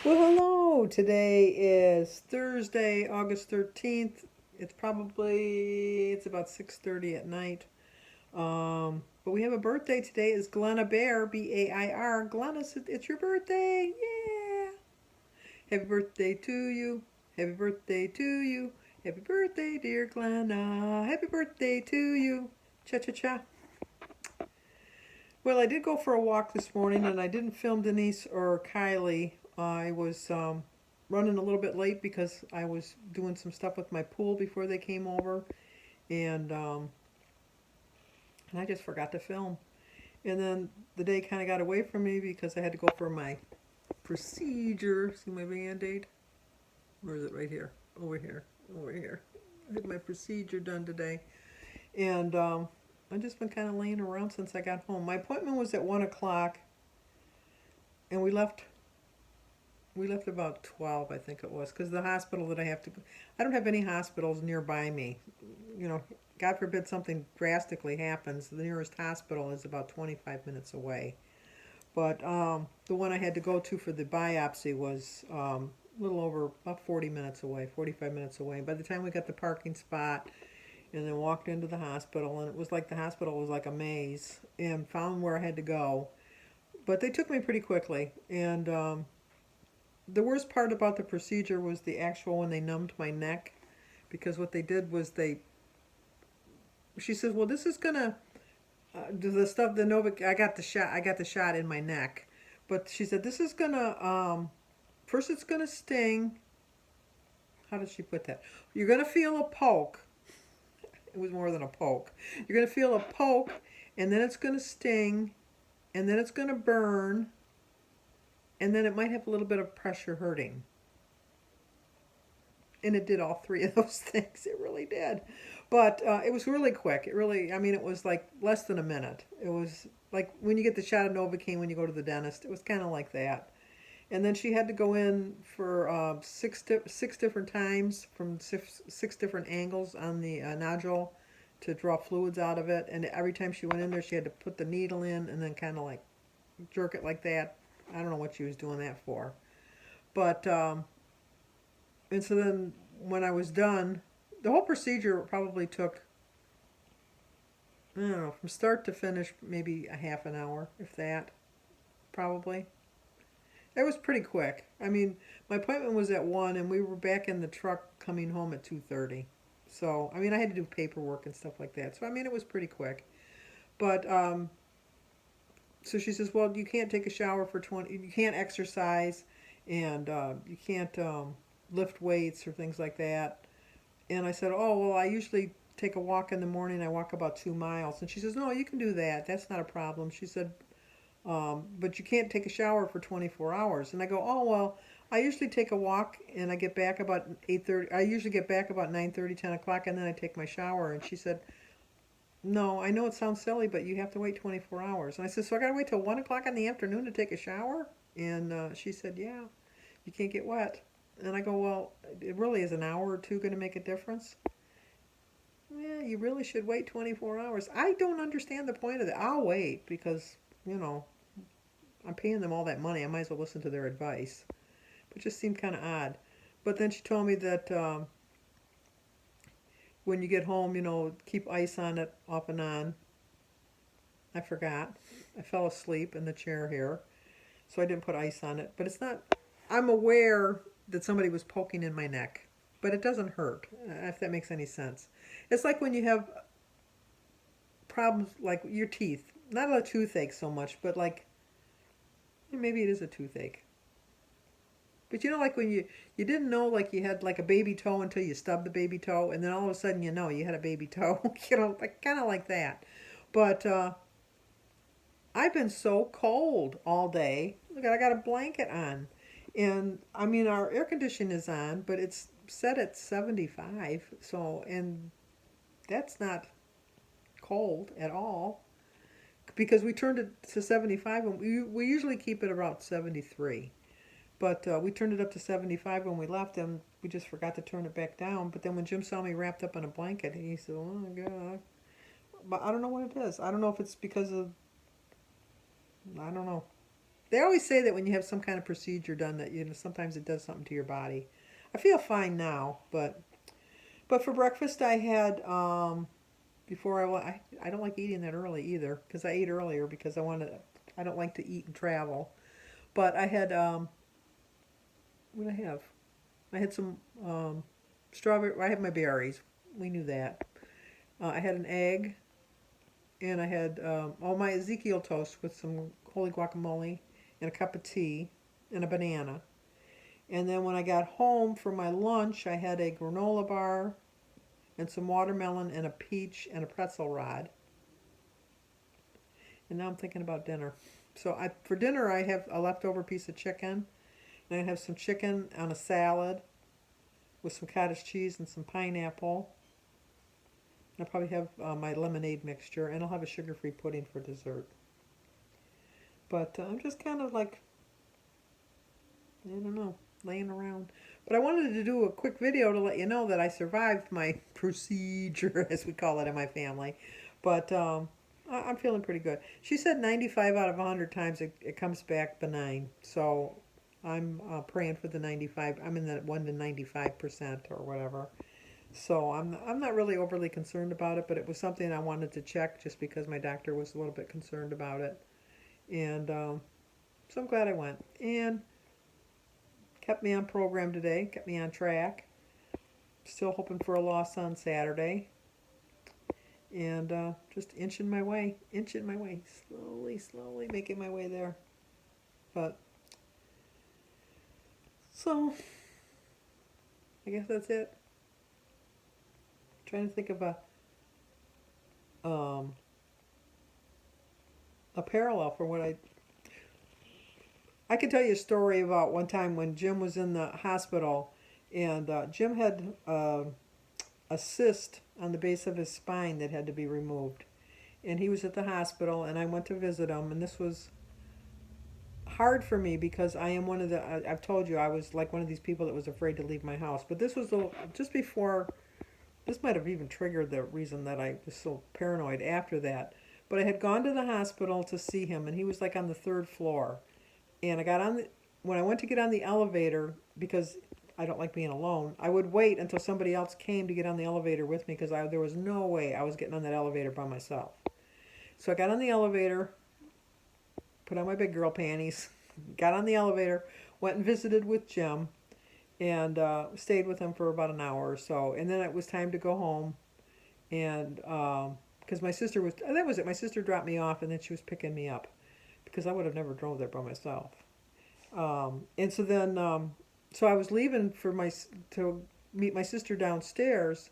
Well, hello. Today is Thursday, August 13th. It's about 6:30 at night. But we have a birthday today. It's Glenna Bear, Bair. Glenna, it's your birthday. Yeah. Happy birthday to you. Happy birthday to you. Happy birthday, dear Glenna. Happy birthday to you. Cha cha cha. Well, I did go for a walk this morning and I didn't film Denise or Kylie. I was running a little bit late because I was doing some stuff with my pool before they came over, and and I just forgot to film. And then the day kind of got away from me because I had to go for my procedure. See my Band-Aid? Where is it? Right here. Over here. Over here. I had my procedure done today. And I've just been kind of laying around since I got home. My appointment was at 1 o'clock, and we left about 12, I think it was, because the hospital that I have to go, I don't have any hospitals nearby me. You know, God forbid something drastically happens, the nearest hospital is about 25 minutes away. But the one I had to go to for the biopsy was a little over about 40 minutes away, 45 minutes away. By the time we got the parking spot and then walked into the hospital, and it was like the hospital was like a maze, and found where I had to go. But they took me pretty quickly, and the worst part about the procedure was the actual when they numbed my neck, because what they did was she says, well, this is gonna do the stuff, the Novik, I got the shot in my neck, but she said this is gonna first it's gonna sting. How did she put that? You're gonna feel a poke. It was more than a poke. You're gonna feel a poke, and then it's gonna sting, and then it's gonna burn, and then it might have a little bit of pressure hurting. And it did all three of those things. It really did. But it was really quick. It really, I mean, it was like less than a minute. It was like when you get the shot of Novocaine when you go to the dentist. It was kind of like that. And then she had to go in for six different times from six different angles on the nodule to draw fluids out of it. And every time she went in there, she had to put the needle in and then kind of like jerk it like that. I don't know what she was doing that for. But and so then when I was done, the whole procedure probably took, I don't know, from start to finish, maybe a half an hour, if that, probably. It was pretty quick. I mean, my appointment was at 1 and we were back in the truck coming home at 2:30. So, I mean, I had to do paperwork and stuff like that. So, I mean, it was pretty quick. But, so she says, well, you can't take a shower for 20, you can't exercise, and you can't lift weights or things like that. And I said, oh, well, I usually take a walk in the morning. I walk about 2 miles. And she says, no, you can do that. That's not a problem. She said, but you can't take a shower for 24 hours. And I go, oh, well, I usually take a walk and I get back about 8:30. I usually get back about 9:30, 10 o'clock, and then I take my shower. And she said, no, I know it sounds silly, but you have to wait 24 hours. And I said, so I got to wait till 1 o'clock in the afternoon to take a shower? And she said, yeah, you can't get wet. And I go, well, it really is an hour or two going to make a difference? Yeah, you really should wait 24 hours. I don't understand the point of that. I'll wait because, you know, I'm paying them all that money. I might as well listen to their advice. But it just seemed kind of odd. But then she told me that when you get home, you know, keep ice on it off and on. I forgot. I fell asleep in the chair here, so I didn't put ice on it. But it's not, I'm aware that somebody was poking in my neck, but it doesn't hurt, if that makes any sense. It's like when you have problems like your teeth, not a toothache so much, but like maybe it is a toothache. But you know, like when you didn't know like you had like a baby toe until you stubbed the baby toe, and then all of a sudden you know you had a baby toe. You know, like kind of like that. But I've been so cold all day. Look, I got a blanket on, and I mean our air conditioning is on, but it's set at 75. So, and that's not cold at all because we turned it to 75, and we usually keep it about 73. But we turned it up to 75 when we left, and we just forgot to turn it back down. But then when Jim saw me wrapped up in a blanket, he said, oh my God. But I don't know what it is. I don't know if it's because of, I don't know. They always say that when you have some kind of procedure done, that sometimes it does something to your body. I feel fine now, but for breakfast I had before I don't like eating that early either because I ate earlier because I don't like to eat and travel. But I had what did I have? I had some strawberry. I had my berries. We knew that. I had an egg, and I had all my Ezekiel toast with some holy guacamole and a cup of tea and a banana. And then when I got home for my lunch, I had a granola bar and some watermelon and a peach and a pretzel rod. And now I'm thinking about dinner. So for dinner, I have a leftover piece of chicken. And I have some chicken on a salad with some cottage cheese and some pineapple. I'll probably have my lemonade mixture, and I'll have a sugar-free pudding for dessert. But I'm just kind of like, I don't know, laying around. But I wanted to do a quick video to let you know that I survived my procedure, as we call it in my family. But I'm feeling pretty good. She said 95 out of 100 times it comes back benign. So I'm praying for the 95. I'm in the 1 to 95% or whatever. So I'm not really overly concerned about it, but it was something I wanted to check just because my doctor was a little bit concerned about it. And so I'm glad I went. And kept me on program today, kept me on track. Still hoping for a loss on Saturday. And just inching my way, slowly making my way there. But, so, I guess that's it. Trying to think of a parallel for what I could tell you a story about one time when Jim was in the hospital, and Jim had a cyst on the base of his spine that had to be removed, and he was at the hospital, and I went to visit him, and this was hard for me because I am one of the I've told you I was like one of these people that was afraid to leave my house, but this was just before. This might have even triggered the reason that I was so paranoid after that. But I had gone to the hospital to see him, and he was like on the 3rd floor. And when I went to get on the elevator, because I don't like being alone, I would wait until somebody else came to get on the elevator with me because there was no way I was getting on that elevator by myself. So I got on the elevator, put on my big girl panties, got on the elevator, went and visited with Jim, and stayed with him for about an hour or so. And then it was time to go home. And because my sister that was it. My sister dropped me off, and then she was picking me up because I would have never drove there by myself. And so then, so I was leaving to meet my sister downstairs,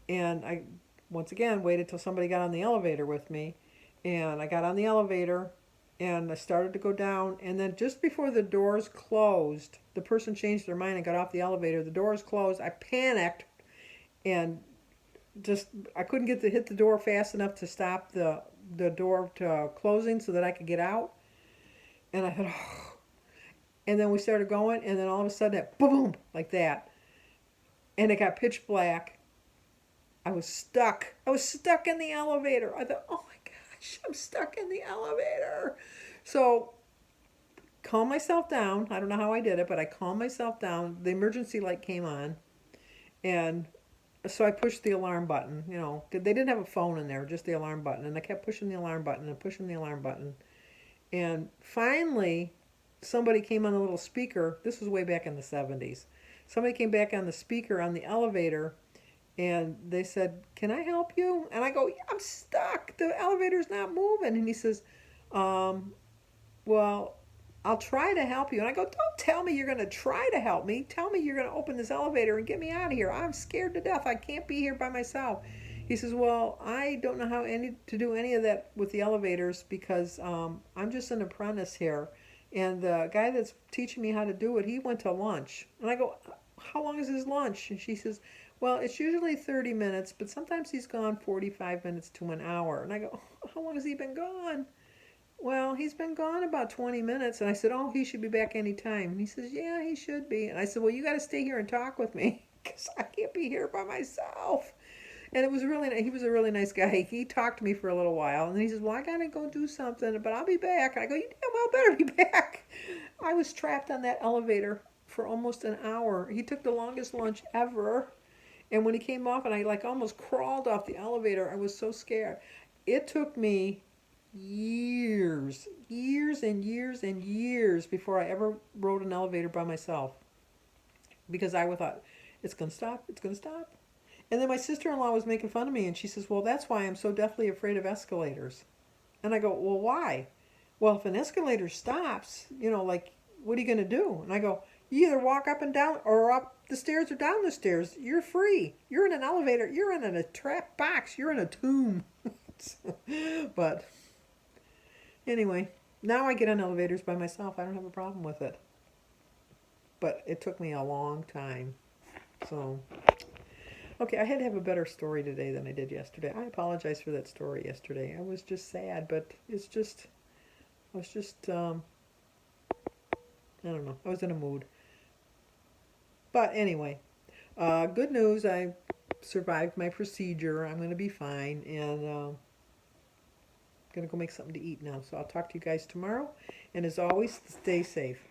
and I once again waited till somebody got on the elevator with me, and I got on the elevator, and I started to go down, and then just before the doors closed, the person changed their mind and got off the elevator. The doors closed. I panicked, and I couldn't hit the door fast enough to stop the door to closing so that I could get out. And I thought, oh. And then we started going, and then all of a sudden, boom, like that, and it got pitch black. I was stuck. I was stuck in the elevator. I thought, oh my gosh, I'm stuck in the elevator. So, calm myself down. I don't know how I did it, but I calmed myself down. The emergency light came on, and so I pushed the alarm button. They didn't have a phone in there, just the alarm button. And I kept pushing the alarm button and pushing the alarm button. And finally, somebody came on the little speaker. This was way back in the 70s. Somebody came back on the speaker on the elevator, and they said, "Can I help you?" And I go, "Yeah, I'm stuck. The elevator's not moving." And he says, "Well, I'll try to help you." And I go, "Don't tell me you're going to try to help me. Tell me you're going to open this elevator and get me out of here. I'm scared to death. I can't be here by myself." He says, "Well, I don't know how to do any of that with the elevators because I'm just an apprentice here. And the guy that's teaching me how to do it, he went to lunch." And I go, "How long is his lunch?" And she says, "Well, it's usually 30 minutes, but sometimes he's gone 45 minutes to an hour." And I go, "How long has he been gone?" "Well, he's been gone about 20 minutes. And I said, "Oh, he should be back any time." And he says, "Yeah, he should be." And I said, "Well, you got to stay here and talk with me because I can't be here by myself." And it was really, he was a really nice guy. He talked to me for a little while, and then he says, "Well, I gotta go do something, but I'll be back." And I go, "You damn well better be back." I was trapped on that elevator for almost an hour. He took the longest lunch ever. And when he came off and I like almost crawled off the elevator, I was so scared. It took me years and years and years before I ever rode an elevator by myself. Because I thought, it's going to stop, it's going to stop. And then my sister-in-law was making fun of me and she says, "Well, that's why I'm so deathly afraid of escalators." And I go, "Well, why?" "Well, if an escalator stops, like, what are you going to do?" And I go, "You either walk up and down or up the stairs or down the stairs. You're free. You're in an elevator. You're in a trap box. You're in a tomb." But anyway, now I get on elevators by myself. I don't have a problem with it. But it took me a long time. So, okay, I had to have a better story today than I did yesterday. I apologize for that story yesterday. I was just sad, but I was just, I don't know. I was in a mood. But anyway, good news. I survived my procedure. I'm going to be fine. And going to go make something to eat now. So I'll talk to you guys tomorrow. And as always, stay safe.